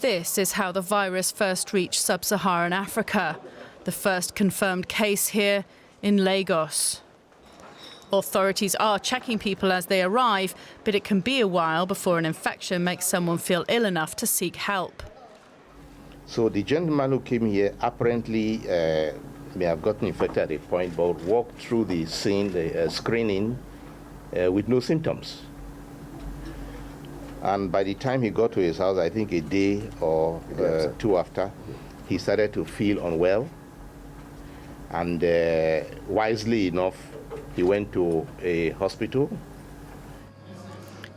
This is how the virus first reached sub-Saharan Africa. The first confirmed case here in Lagos. Authorities are checking people as they arrive, but it can be a while before an infection makes someone feel ill enough to seek help. So the gentleman who came here apparently may have gotten infected at a point, but walked through the scene, the screening, with no symptoms. And by the time he got to his house, I think a day or two after, he started to feel unwell. And wisely enough, he went to a hospital.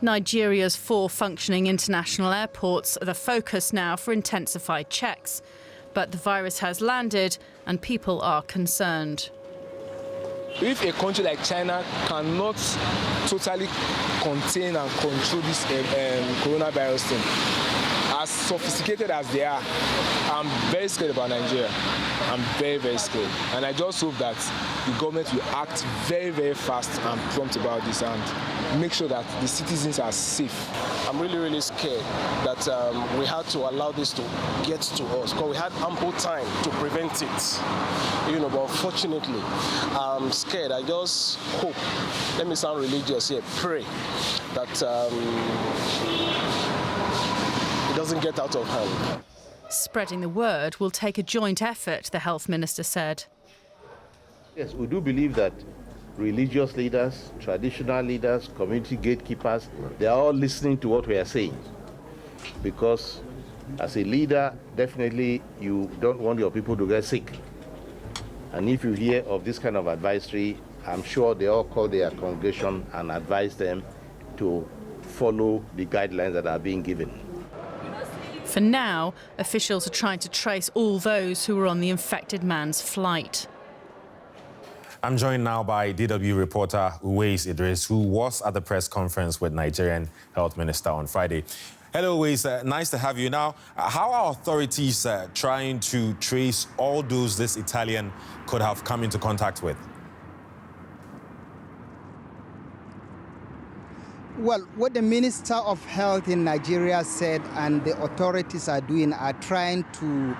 Nigeria's 4 functioning international airports are the focus now for intensified checks. But the virus has landed and people are concerned. If a country like China cannot totally contain and control this coronavirus thing, as sophisticated as they are, I'm very scared about Nigeria. I'm very, very scared. And I just hope that the government will act very, very fast and prompt about this and make sure that the citizens are safe. I'm really, really scared that we had to allow this to get to us because we had ample time to prevent it. But fortunately, I'm scared. I just hope, let me sound religious here, pray that it doesn't get out of hand. Spreading the word will take a joint effort, the health minister said. Yes, we do believe that religious leaders, traditional leaders, community gatekeepers, they are all listening to what we are saying. Because as a leader, definitely you don't want your people to get sick. And if you hear of this kind of advisory, I'm sure they all call their congregation and advise them to follow the guidelines that are being given. For now, officials are trying to trace all those who were on the infected man's flight. I'm joined now by DW reporter Uwais Idris, who was at the press conference with Nigerian Health Minister on Friday. Hello, Uwais. Nice to have you. Now, how are authorities trying to trace all those this Italian could have come into contact with? Well, what the Minister of Health in Nigeria said and the authorities are doing are trying to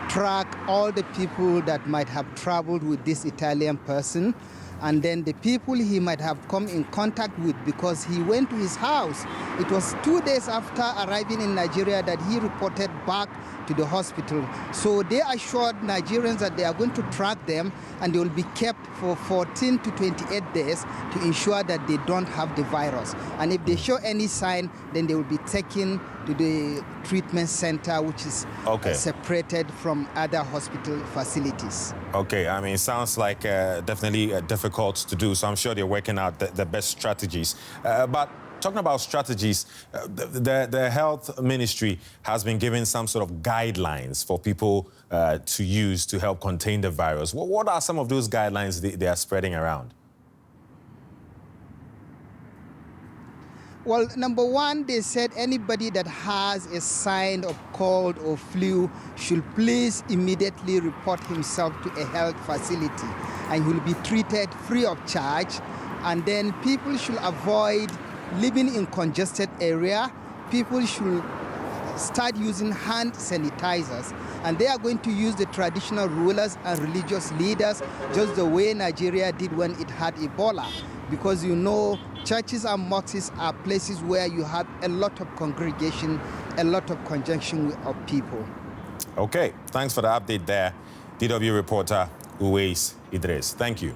track all the people that might have traveled with this Italian person and then the people he might have come in contact with because he went to his house. It was 2 days after arriving in Nigeria that he reported back to the hospital. So they assured Nigerians that they are going to track them and they will be kept for 14 to 28 days to ensure that they don't have the virus. And if they show any sign, then they will be taken to the treatment center, which is separated from other hospital facilities. Okay, I mean, it sounds like definitely difficult to do, so I'm sure they're working out the best strategies. But talking about strategies, the health ministry has been giving some sort of guidelines for people to use to help contain the virus. What are some of those guidelines they are spreading around? Well, number one, they said anybody that has a sign of cold or flu should please immediately report himself to a health facility and he will be treated free of charge. And then people should avoid living in congested area. People should start using hand sanitizers, and they are going to use the traditional rulers and religious leaders just the way Nigeria did when it had Ebola, because churches and mosques are places where you have a lot of congregation, a lot of conjunction of people. Okay, thanks for the update there, DW reporter Uwais Idris. Thank you.